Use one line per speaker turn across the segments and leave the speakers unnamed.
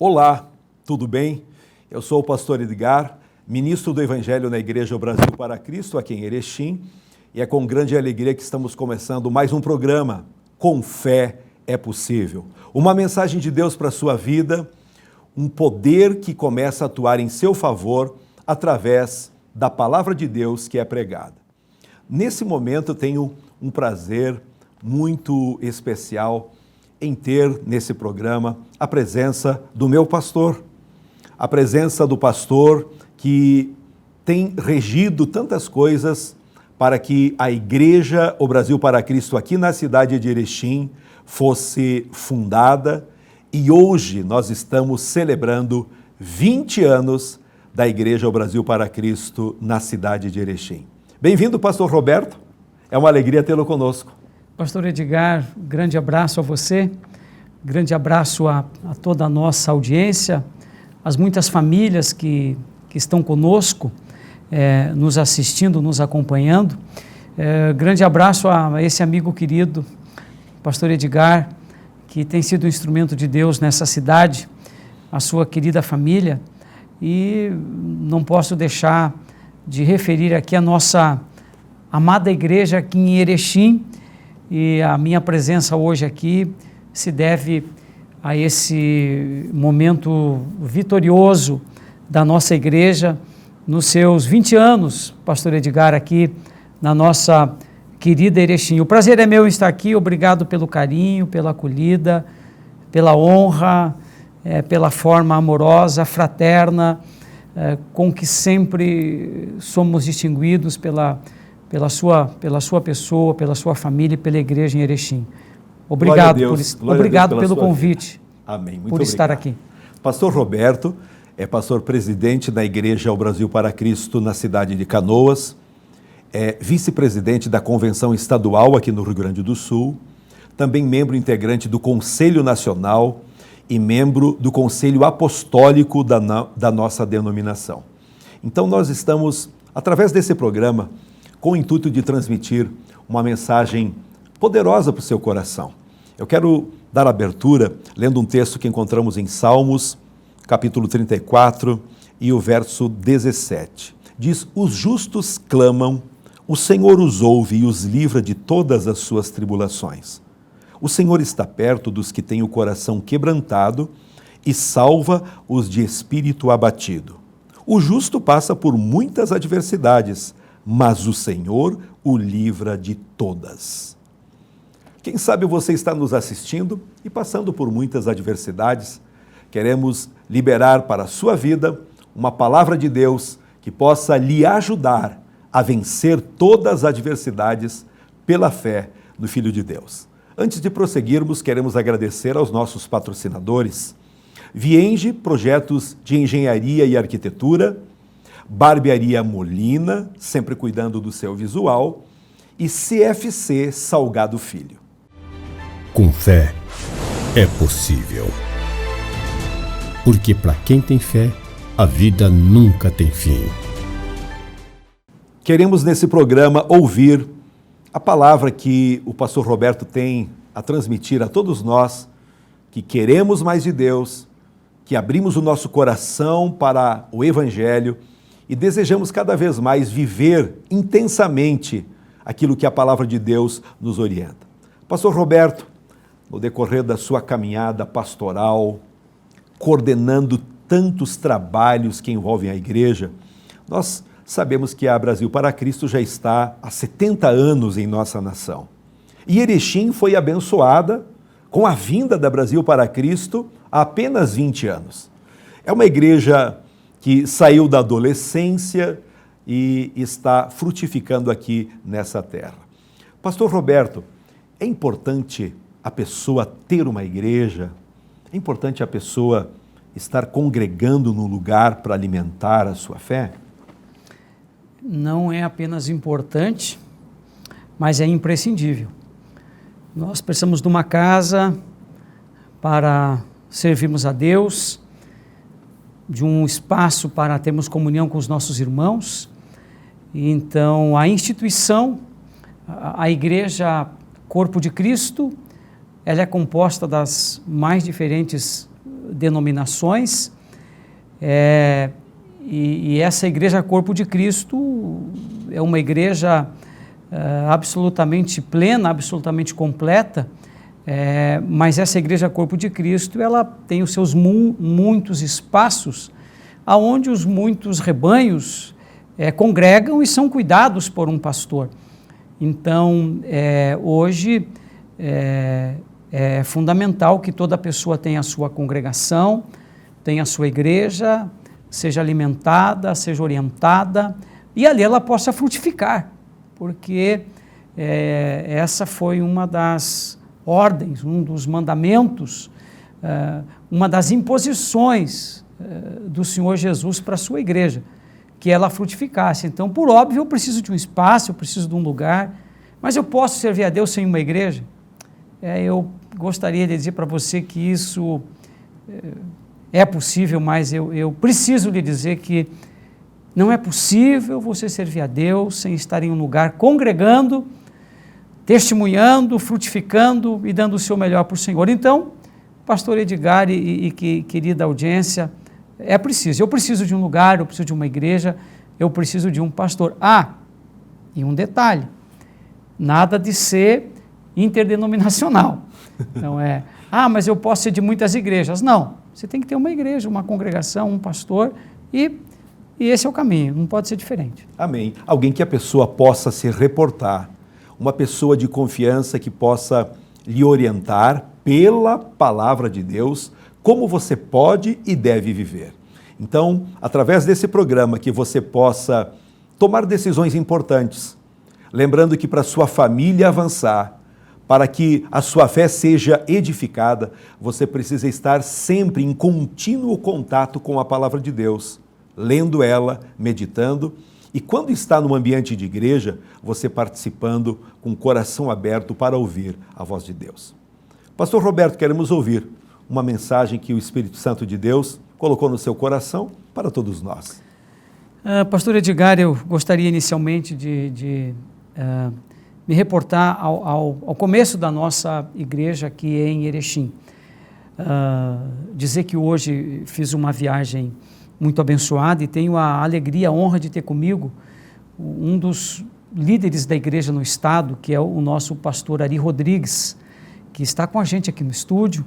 Olá, tudo bem? Eu sou o pastor Edgar, ministro do Evangelho na Igreja Brasil para Cristo, aqui em Erechim, e é com grande alegria que estamos começando mais um programa, Com Fé é Possível. Uma mensagem de Deus para a sua vida, um poder que começa a atuar em seu favor através da palavra de Deus que é pregada. Nesse momento eu tenho um prazer muito especial em ter nesse programa a presença do meu pastor, a presença do pastor que tem regido tantas coisas para que a Igreja O Brasil para Cristo aqui na cidade de Erechim fosse fundada, e hoje nós estamos celebrando 20 anos da Igreja O Brasil para Cristo na cidade de Erechim. Bem-vindo, pastor Roberto, é uma alegria tê-lo conosco.
Pastor Edgar, grande abraço a você, grande abraço a toda a nossa audiência, as muitas famílias que estão conosco, nos assistindo, nos acompanhando. Grande abraço a esse amigo querido, pastor Edgar, que tem sido um instrumento de Deus nessa cidade, a sua querida família, e não posso deixar de referir aqui a nossa amada igreja aqui em Erechim, e a minha presença hoje aqui se deve a esse momento vitorioso da nossa igreja, nos seus 20 anos, pastor Edgar, aqui na nossa querida Erechim. O prazer é meu estar aqui, obrigado pelo carinho, pela acolhida, pela honra, pela forma amorosa, fraterna, com que sempre somos distinguidos pela sua pessoa, pela sua família e pela igreja em Erechim. Obrigado, obrigado pelo convite.
Amém. Muito
por
obrigado.
Estar aqui.
Pastor Roberto é pastor presidente da Igreja O Brasil para Cristo na cidade de Canoas, é vice-presidente da Convenção Estadual aqui no Rio Grande do Sul, também membro integrante do Conselho Nacional e membro do Conselho Apostólico da nossa denominação. Então nós estamos, através desse programa, com o intuito de transmitir uma mensagem poderosa para o seu coração. Eu quero dar abertura lendo um texto que encontramos em Salmos, capítulo 34 e o verso 17. Diz: os justos clamam, o Senhor os ouve e os livra de todas as suas tribulações. O Senhor está perto dos que têm o coração quebrantado e salva os de espírito abatido. O justo passa por muitas adversidades, mas o Senhor o livra de todas. Quem sabe você está nos assistindo e passando por muitas adversidades. Queremos liberar para a sua vida uma palavra de Deus que possa lhe ajudar a vencer todas as adversidades pela fé no Filho de Deus. Antes de prosseguirmos, queremos agradecer aos nossos patrocinadores: Vienge, projetos de engenharia e arquitetura; Barbearia Molina, sempre cuidando do seu visual; e CFC Salgado Filho.
Com fé é possível. Porque para quem tem fé, a vida nunca tem fim.
Queremos nesse programa ouvir a palavra que o pastor Roberto tem a transmitir a todos nós que queremos mais de Deus, que abrimos o nosso coração para o Evangelho e desejamos cada vez mais viver intensamente aquilo que a palavra de Deus nos orienta. Pastor Roberto, no decorrer da sua caminhada pastoral, coordenando tantos trabalhos que envolvem a igreja, nós sabemos que a Brasil para Cristo já está há 70 anos em nossa nação. E Erechim foi abençoada com a vinda da Brasil para Cristo há apenas 20 anos. É uma igreja que saiu da adolescência e está frutificando aqui nessa terra. Pastor Roberto, é importante a pessoa ter uma igreja? É importante a pessoa estar congregando num lugar para alimentar a sua fé?
Não é apenas importante, mas é imprescindível. Nós precisamos de uma casa para servirmos a Deus, de um espaço para termos comunhão com os nossos irmãos. E então, a instituição, a igreja Corpo de Cristo, ela é composta das mais diferentes denominações, e essa Igreja Corpo de Cristo é uma igreja absolutamente plena, absolutamente completa, mas essa Igreja Corpo de Cristo, ela tem os seus muitos espaços, aonde os muitos rebanhos congregam e são cuidados por um pastor. Então, hoje é fundamental que toda pessoa tenha a sua congregação, tenha a sua igreja, seja alimentada, seja orientada, e ali ela possa frutificar, porque essa foi uma das ordens, um dos mandamentos, uma das imposições do Senhor Jesus para a sua igreja, que ela frutificasse. Então, por óbvio, eu preciso de um espaço, eu preciso de um lugar, mas eu posso servir a Deus sem uma igreja? Eu gostaria de dizer para você que isso é possível, mas eu preciso lhe dizer que não é possível você servir a Deus sem estar em um lugar congregando, testemunhando, frutificando e dando o seu melhor para o Senhor. Então, pastor Edgar e querida audiência, eu preciso de um lugar, eu preciso de uma igreja, eu preciso de um pastor. E um detalhe, nada de ser interdenominacional. Não mas eu posso ser de muitas igrejas. Não, você tem que ter uma igreja, uma congregação, um pastor, e esse é o caminho, não pode ser diferente.
Amém. Alguém que a pessoa possa se reportar, uma pessoa de confiança que possa lhe orientar pela palavra de Deus, como você pode e deve viver. Então, através desse programa, que você possa tomar decisões importantes, lembrando que para sua família avançar, para que a sua fé seja edificada, você precisa estar sempre em contínuo contato com a palavra de Deus, lendo ela, meditando, e quando está num ambiente de igreja, você participando com o coração aberto para ouvir a voz de Deus. Pastor Roberto, queremos ouvir uma mensagem que o Espírito Santo de Deus colocou no seu coração para todos nós.
Pastor Edgar, eu gostaria inicialmente de me reportar ao começo da nossa igreja aqui em Erechim. Dizer que hoje fiz uma viagem muito abençoada e tenho a alegria, a honra de ter comigo um dos líderes da igreja no estado, que é o nosso pastor Ari Rodrigues, que está com a gente aqui no estúdio,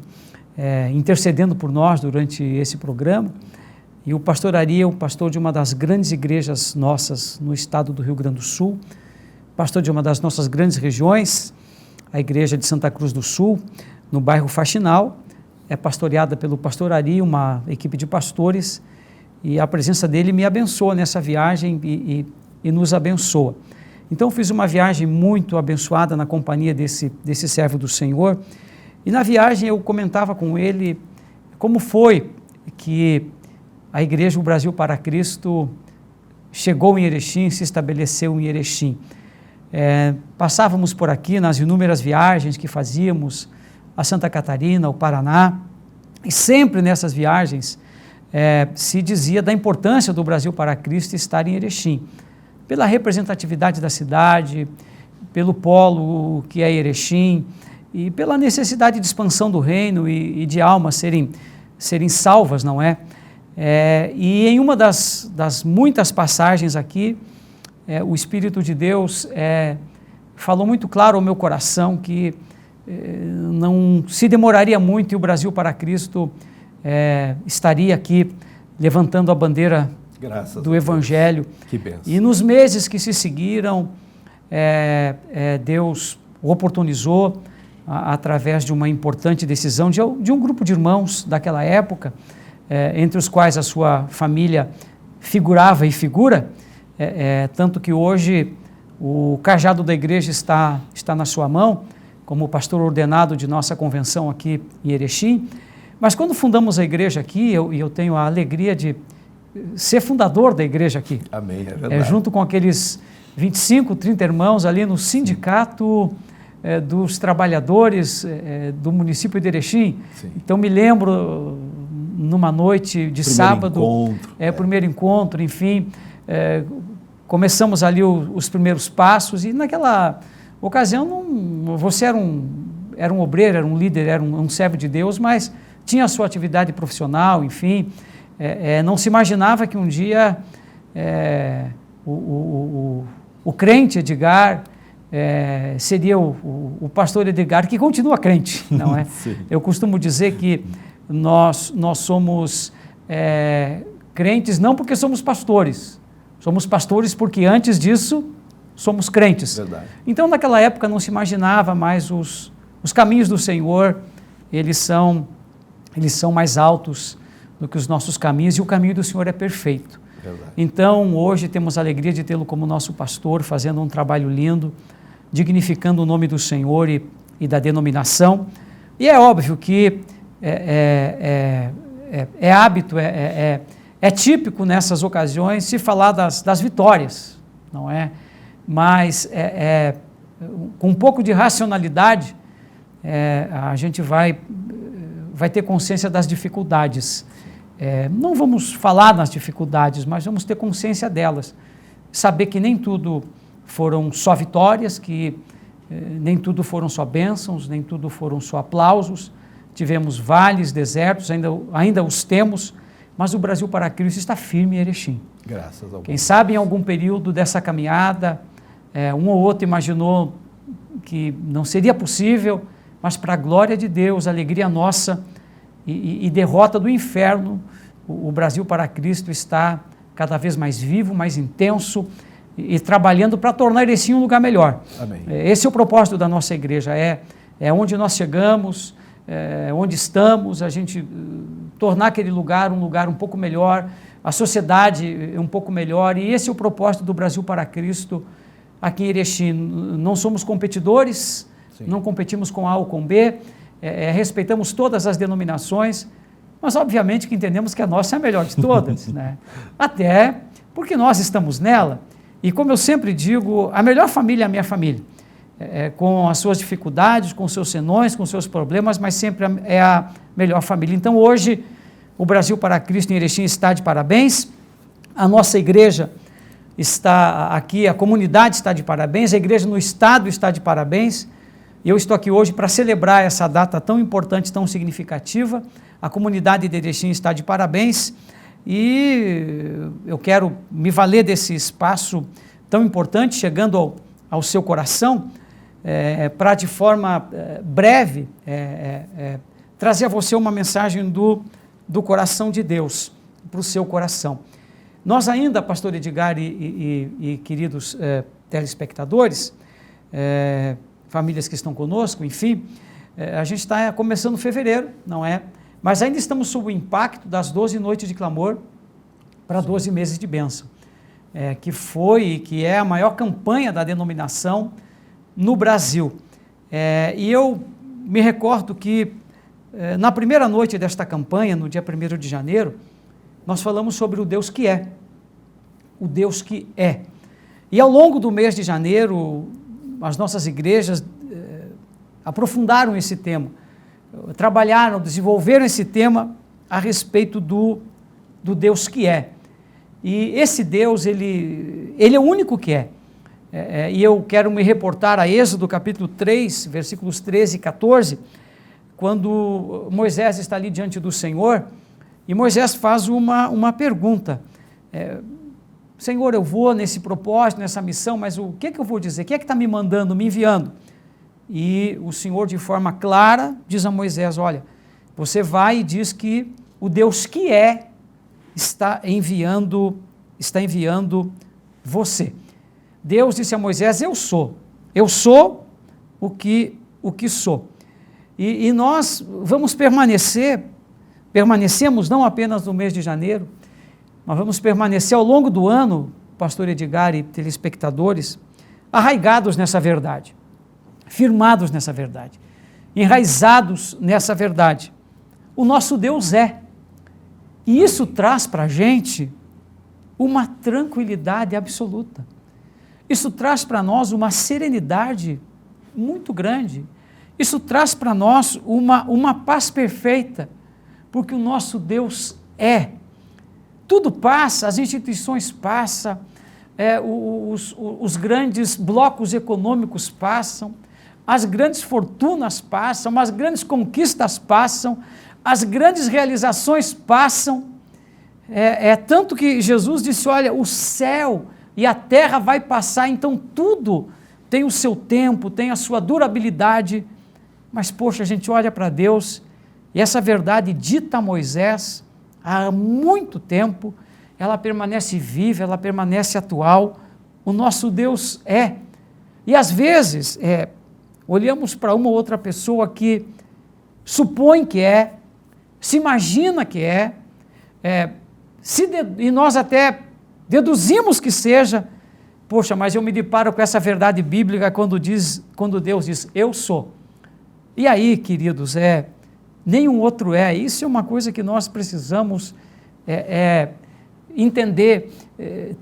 intercedendo por nós durante esse programa. E o pastor Ari é o pastor de uma das grandes igrejas nossas no estado do Rio Grande do Sul, pastor de uma das nossas grandes regiões, a igreja de Santa Cruz do Sul, no bairro Faxinal, é pastoreada pelo pastor Ari, uma equipe de pastores, e a presença dele me abençoa nessa viagem e nos abençoa. Então fiz uma viagem muito abençoada na companhia desse servo do Senhor, e na viagem eu comentava com ele como foi que a Igreja O Brasil para Cristo chegou em Erechim, se estabeleceu em Erechim. Passávamos por aqui nas inúmeras viagens que fazíamos a Santa Catarina, ao Paraná, e sempre nessas viagens se dizia da importância do Brasil para Cristo estar em Erechim, pela representatividade da cidade, pelo polo que é Erechim, e pela necessidade de expansão do reino e de almas serem salvas, não é? E em uma das muitas passagens aqui, o Espírito de Deus falou muito claro ao meu coração que não se demoraria muito e o Brasil para Cristo estaria aqui levantando a bandeira do Evangelho.
Que bênção.
E nos meses que se seguiram, Deus o oportunizou através de uma importante decisão de um grupo de irmãos daquela época, entre os quais a sua família figurava e figura, tanto que hoje o cajado da igreja está na sua mão, como pastor ordenado de nossa convenção aqui em Erechim. Mas quando fundamos a igreja aqui, eu tenho a alegria de ser fundador da igreja aqui.
Amém, é verdade.
Junto com aqueles 25, 30 irmãos ali no sindicato dos trabalhadores do município de Erechim. Sim. Então me lembro numa noite de sábado, primeiro encontro, enfim, começamos ali os primeiros passos e naquela ocasião você era um obreiro, era um líder, era um servo de Deus, mas tinha a sua atividade profissional, enfim, não se imaginava que um dia o crente Edgar seria o pastor Edgar, que continua crente, não é? Eu costumo dizer que nós somos crentes não porque somos pastores porque antes disso somos crentes.
Verdade.
Então naquela época não se imaginava mais os caminhos do Senhor, eles são mais altos do que os nossos caminhos, e o caminho do Senhor é perfeito.
Verdade.
Então hoje temos a alegria de tê-lo como nosso pastor, fazendo um trabalho lindo, dignificando o nome do Senhor e da denominação. E é óbvio que é hábito, é típico nessas ocasiões se falar das vitórias, não é? Mas com um pouco de racionalidade, a gente vai ter consciência das dificuldades. Não vamos falar nas dificuldades, mas vamos ter consciência delas. Saber que nem tudo foram só vitórias, que nem tudo foram só bênçãos, nem tudo foram só aplausos. Tivemos vales, desertos, ainda os temos, mas o Brasil para Cristo está firme em Erechim.
Graças ao
Quem sabe em algum período dessa caminhada, um ou outro imaginou que não seria possível, mas para a glória de Deus, alegria nossa e derrota do inferno, o Brasil para Cristo está cada vez mais vivo, mais intenso e trabalhando para tornar Erechim um lugar melhor.
Amém.
Esse é o propósito da nossa igreja, é onde nós chegamos, onde estamos, a gente tornar aquele lugar um lugar um pouco melhor, a sociedade um pouco melhor, e esse é o propósito do Brasil para Cristo aqui em Erechim. Não somos competidores,
Sim.
Não competimos com A ou com B, respeitamos todas as denominações, mas obviamente que entendemos que a nossa é a melhor de todas, né? Até porque nós estamos nela, e como eu sempre digo, a melhor família é a minha família, com as suas dificuldades, com os seus senões, com os seus problemas, mas sempre é a melhor família. Então hoje o Brasil para Cristo em Erechim está de parabéns, a nossa igreja está aqui, a comunidade está de parabéns, a igreja no estado está de parabéns, e eu estou aqui hoje para celebrar essa data tão importante, tão significativa. A comunidade de Erechim está de parabéns, e eu quero me valer desse espaço tão importante, chegando ao seu coração, para de forma breve trazer a você uma mensagem do coração de Deus para o seu coração. Nós ainda, pastor Edgar e queridos telespectadores, famílias que estão conosco, enfim, a gente está começando fevereiro, não é? Mas ainda estamos sob o impacto das 12 noites de clamor para 12 meses de bênção, que foi e que é a maior campanha da denominação no Brasil. E eu me recordo que na primeira noite desta campanha, no dia 1º de janeiro, nós falamos sobre o Deus que é, o Deus que é. E ao longo do mês de janeiro, as nossas igrejas aprofundaram esse tema, trabalharam, desenvolveram esse tema a respeito do Deus que é. E esse Deus, ele é o único que é. E eu quero me reportar a Êxodo capítulo 3, versículos 13 e 14, quando Moisés está ali diante do Senhor, e Moisés faz uma pergunta. Senhor, eu vou nesse propósito, nessa missão, mas o que eu vou dizer? Quem é que está me mandando, me enviando? E o Senhor, de forma clara, diz a Moisés, olha, você vai e diz que o Deus que é está enviando você. Deus disse a Moisés, eu sou o que sou. E nós vamos permanecemos não apenas no mês de janeiro, nós vamos permanecer ao longo do ano, pastor Edgar e telespectadores, arraigados nessa verdade, firmados nessa verdade, enraizados nessa verdade. O nosso Deus é. E isso traz para a gente uma tranquilidade absoluta. Isso traz para nós uma serenidade muito grande. Isso traz para nós uma paz perfeita, porque o nosso Deus é. Tudo passa, as instituições passam, os grandes blocos econômicos passam, as grandes fortunas passam, as grandes conquistas passam, as grandes realizações passam, tanto que Jesus disse, olha, o céu e a terra vai passar, então tudo tem o seu tempo, tem a sua durabilidade, mas poxa, a gente olha para Deus, e essa verdade dita a Moisés, há muito tempo, ela permanece viva, ela permanece atual, o nosso Deus é, e às vezes, olhamos para uma ou outra pessoa que supõe que é, se imagina que e nós até deduzimos que seja, poxa, mas eu me deparo com essa verdade bíblica quando Deus diz, eu sou. E aí, queridos, nenhum outro é. Isso é uma coisa que nós precisamos entender,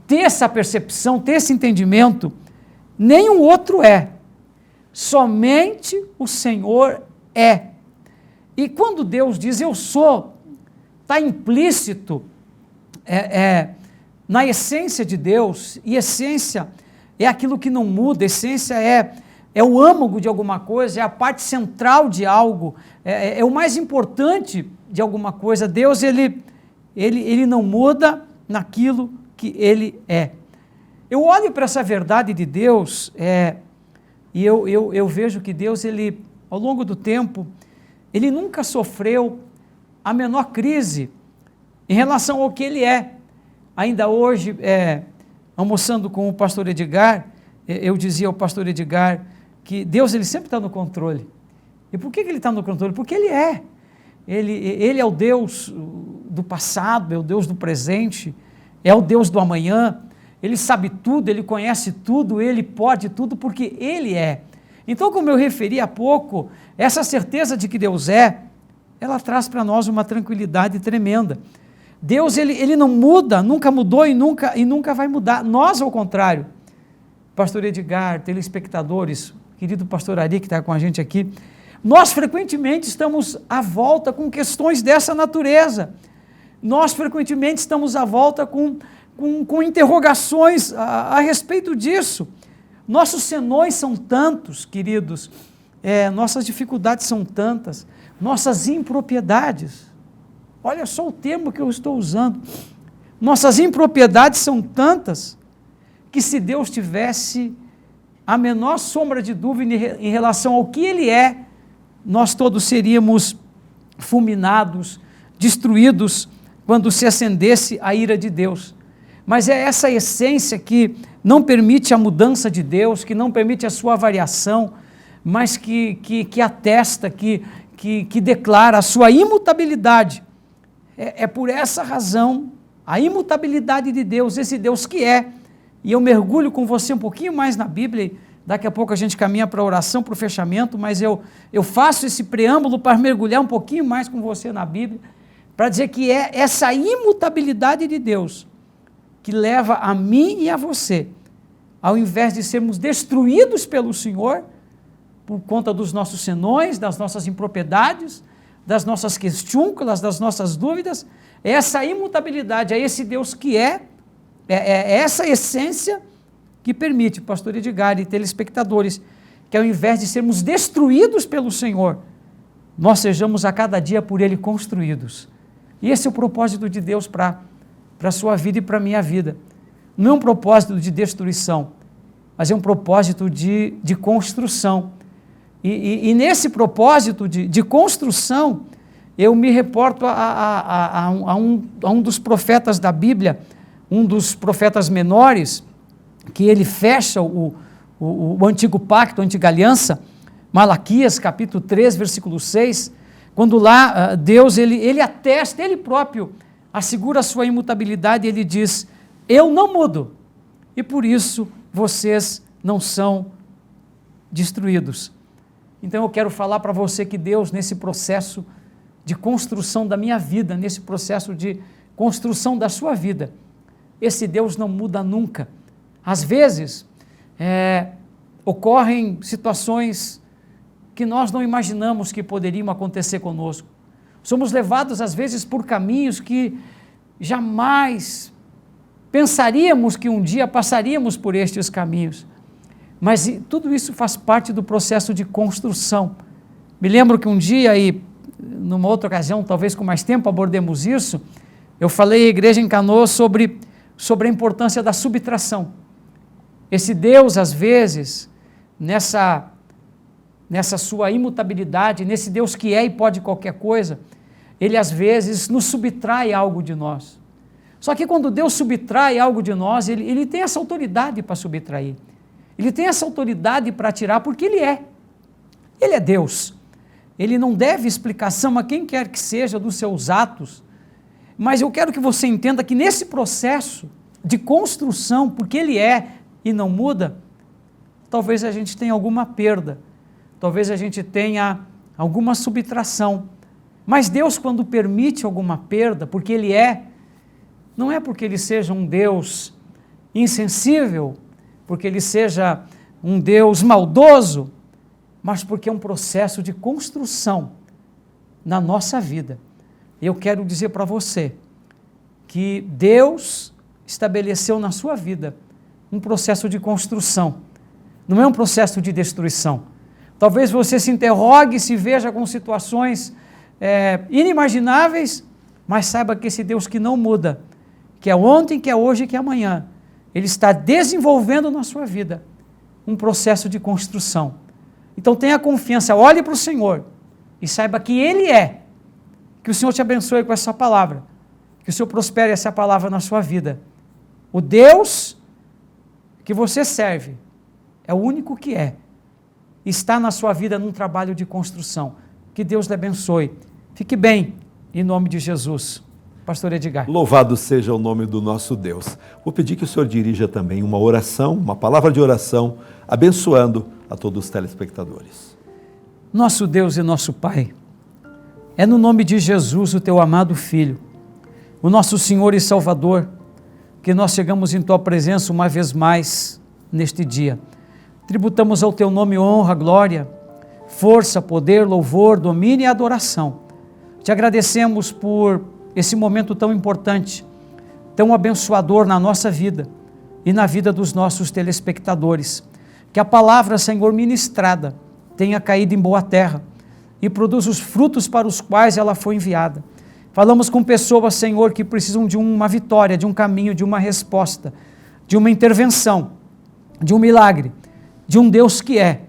ter essa percepção, ter esse entendimento. Nenhum outro é. Somente o Senhor é. E quando Deus diz eu sou, está implícito na essência de Deus, e essência é aquilo que não muda, essência é o âmago de alguma coisa, é a parte central de algo, é o mais importante de alguma coisa. Deus, ele não muda naquilo que Ele é. Eu olho para essa verdade de Deus e eu vejo que Deus, ele, ao longo do tempo, Ele nunca sofreu a menor crise em relação ao que Ele é. Ainda hoje, almoçando com o pastor Edgar, eu dizia ao pastor Edgar que Deus, ele sempre está no controle. E por que ele está no controle? Porque Ele é. Ele é o Deus do passado, é o Deus do presente, é o Deus do amanhã. Ele sabe tudo, Ele conhece tudo, Ele pode tudo, porque Ele é. Então, como eu referi há pouco, essa certeza de que Deus ela traz para nós uma tranquilidade tremenda. Deus, ele não muda, nunca mudou e nunca vai mudar. Nós, ao contrário, pastor Edgar, telespectadores, querido pastor Ari, que está com a gente aqui, nós frequentemente estamos à volta com questões dessa natureza. Nós frequentemente estamos à volta com interrogações a respeito disso. Nossos senões são tantos, queridos, nossas dificuldades são tantas, nossas impropriedades. Olha só o termo que eu estou usando. Nossas impropriedades são tantas que, se Deus tivesse a menor sombra de dúvida em relação ao que Ele é, nós todos seríamos fulminados, destruídos, quando se acendesse a ira de Deus. Mas é essa essência que não permite a mudança de Deus, que não permite a sua variação, mas que atesta, que declara a sua imutabilidade. É por essa razão, a imutabilidade de Deus, esse Deus que é, e eu mergulho com você um pouquinho mais na Bíblia, daqui a pouco a gente caminha para a oração, para o fechamento, mas eu faço esse preâmbulo para mergulhar um pouquinho mais com você na Bíblia, para dizer que é essa imutabilidade de Deus que leva a mim e a você, ao invés de sermos destruídos pelo Senhor, por conta dos nossos senões, das nossas impropriedades, das nossas questiúnculas, das nossas dúvidas, é essa imutabilidade, é esse Deus que é essa essência que permite, pastor Edgar e telespectadores, que ao invés de sermos destruídos pelo Senhor, nós sejamos a cada dia por Ele construídos. E esse é o propósito de Deus para a sua vida e para a minha vida. Não é um propósito de destruição, mas é um propósito de construção. E nesse propósito de construção, eu me reporto a um dos profetas da Bíblia, um dos profetas menores, que ele fecha o antigo pacto, a antiga aliança, Malaquias, capítulo 3, versículo 6, quando lá Deus, ele atesta, ele próprio assegura a sua imutabilidade, ele diz, eu não mudo, e por isso vocês não são destruídos. Então eu quero falar para você que Deus, nesse processo de construção da minha vida, nesse processo de construção da sua vida, esse Deus não muda nunca. Às vezes, ocorrem situações que nós não imaginamos que poderiam acontecer conosco. Somos levados, às vezes, por caminhos que jamais pensaríamos que um dia passaríamos por estes caminhos. Mas tudo isso faz parte do processo de construção. Me lembro que um dia, e numa outra ocasião, talvez com mais tempo, abordemos isso. Eu falei à igreja em Canoas sobre a importância da subtração. Esse Deus, às vezes, nessa sua imutabilidade, nesse Deus que é e pode qualquer coisa, Ele às vezes nos subtrai algo de nós. Só que quando Deus subtrai algo de nós, Ele tem essa autoridade para subtrair. Ele tem essa autoridade para tirar, porque Ele é. Ele é Deus. Ele não deve explicação a quem quer que seja dos seus atos, mas eu quero que você entenda que nesse processo de construção, porque Ele é e não muda, talvez a gente tenha alguma perda, talvez a gente tenha alguma subtração, mas Deus, quando permite alguma perda, porque Ele é, não é porque Ele seja um Deus insensível, porque Ele seja um Deus maldoso, mas porque é um processo de construção na nossa vida. Eu quero dizer para você que Deus estabeleceu na sua vida um processo de construção, não é um processo de destruição. Talvez você se interrogue, se veja com situações inimagináveis, mas saiba que esse Deus que não muda, que é ontem, que é hoje e que é amanhã, Ele está desenvolvendo na sua vida um processo de construção. Então tenha confiança, olhe para o Senhor e saiba que Ele é. Que o Senhor te abençoe com essa palavra, que o Senhor prospere essa palavra na sua vida. O Deus que você serve é o único que é. Está na sua vida num trabalho de construção. Que Deus lhe abençoe. Fique bem, em nome de Jesus. Pastor Edgar.
Louvado seja o nome do nosso Deus. Vou pedir que o senhor dirija também uma oração, uma palavra de oração, abençoando a todos os telespectadores.
Nosso Deus e nosso Pai, é no nome de Jesus, o teu amado Filho, o nosso Senhor e Salvador, que nós chegamos em tua presença uma vez mais neste dia. Tributamos ao teu nome honra, glória, força, poder, louvor, domínio e adoração. Te agradecemos por esse momento tão importante, tão abençoador na nossa vida e na vida dos nossos telespectadores. Que a palavra, Senhor, ministrada tenha caído em boa terra e produza os frutos para os quais ela foi enviada. Falamos com pessoas, Senhor, que precisam de uma vitória, de um caminho, de uma resposta, de uma intervenção, de um milagre, de um Deus que é.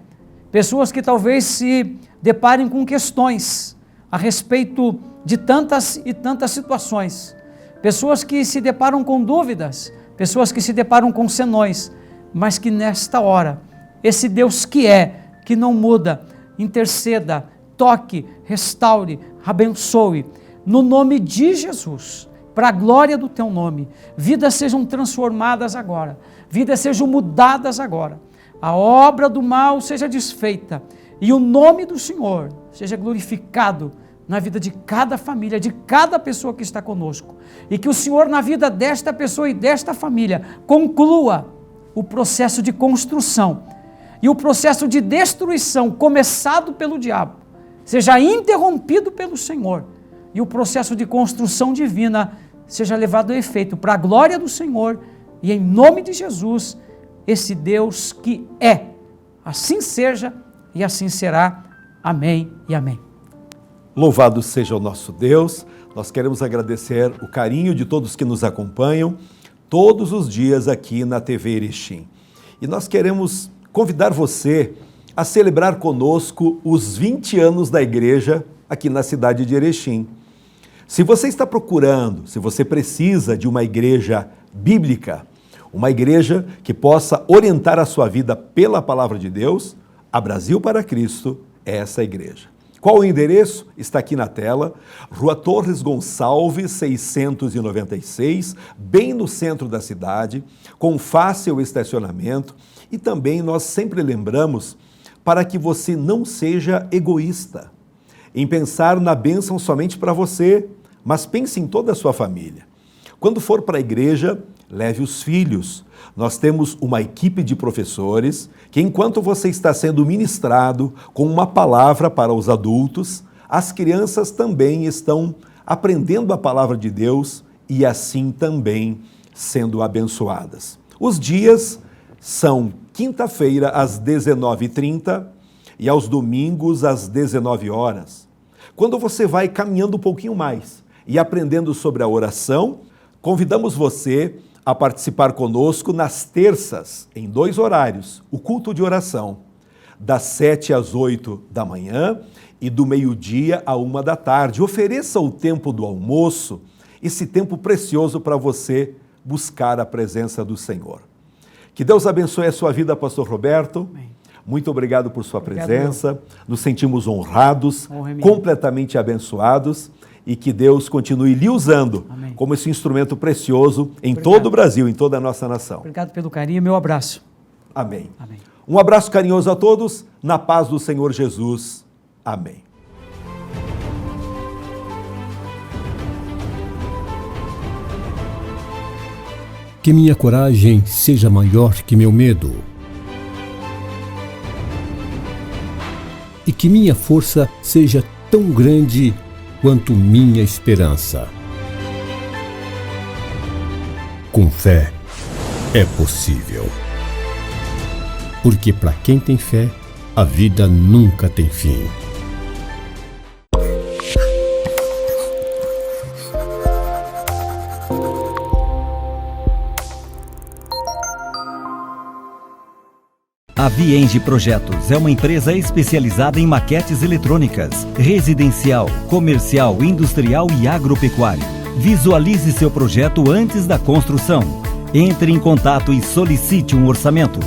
Pessoas que talvez se deparem com questões a respeito de tantas e tantas situações. Pessoas que se deparam com dúvidas, pessoas que se deparam com senões, mas que nesta hora, esse Deus que é, que não muda, interceda, toque, restaure, abençoe, no nome de Jesus, para a glória do teu nome, vidas sejam transformadas agora, vidas sejam mudadas agora, a obra do mal seja desfeita e o nome do Senhor seja glorificado na vida de cada família, de cada pessoa que está conosco, e que o Senhor na vida desta pessoa e desta família conclua o processo de construção e o processo de destruição começado pelo diabo seja interrompido pelo Senhor e o processo de construção divina seja levado a efeito para a glória do Senhor e em nome de Jesus, esse Deus que é. Assim seja e assim será. Amém e amém.
Louvado seja o nosso Deus. Nós queremos agradecer o carinho de todos que nos acompanham todos os dias aqui na TV Erechim. E nós queremos convidar você a celebrar conosco os 20 anos da igreja aqui na cidade de Erechim. Se você está procurando, se você precisa de uma igreja bíblica, uma igreja que possa orientar a sua vida pela palavra de Deus, a Brasil para Cristo é essa igreja. Qual o endereço? Está aqui na tela, Rua Torres Gonçalves, 696, bem no centro da cidade, com fácil estacionamento. E também nós sempre lembramos para que você não seja egoísta, em pensar na bênção somente para você, mas pense em toda a sua família. Quando for para a igreja, leve os filhos. Nós temos uma equipe de professores que, enquanto você está sendo ministrado com uma palavra para os adultos, as crianças também estão aprendendo a palavra de Deus e assim também sendo abençoadas. Os dias são quinta-feira às 19h30 e aos domingos às 19 horas. Quando você vai caminhando um pouquinho mais e aprendendo sobre a oração, convidamos você a participar conosco nas terças, em 2 horários, o culto de oração, das 7 às 8 da manhã e do meio-dia à 1 da tarde. Ofereça o tempo do almoço, esse tempo precioso para você buscar a presença do Senhor. Que Deus abençoe a sua vida, pastor Roberto.
Amém.
Muito obrigado por sua presença. Nos sentimos honrados, completamente abençoados, e que Deus continue lhe usando como esse instrumento precioso em todo o Brasil, em toda a nossa nação.
Obrigado pelo carinho, meu abraço.
Amém.
Amém.
Um abraço carinhoso a todos, na paz do Senhor Jesus. Amém.
Que minha coragem seja maior que meu medo. E que minha força seja tão grande quanto minha esperança. Com fé é possível. Porque para quem tem fé, a vida nunca tem fim.
A Vienge Projetos é uma empresa especializada em maquetes eletrônicas, residencial, comercial, industrial e agropecuário. Visualize seu projeto antes da construção. Entre em contato e solicite um orçamento.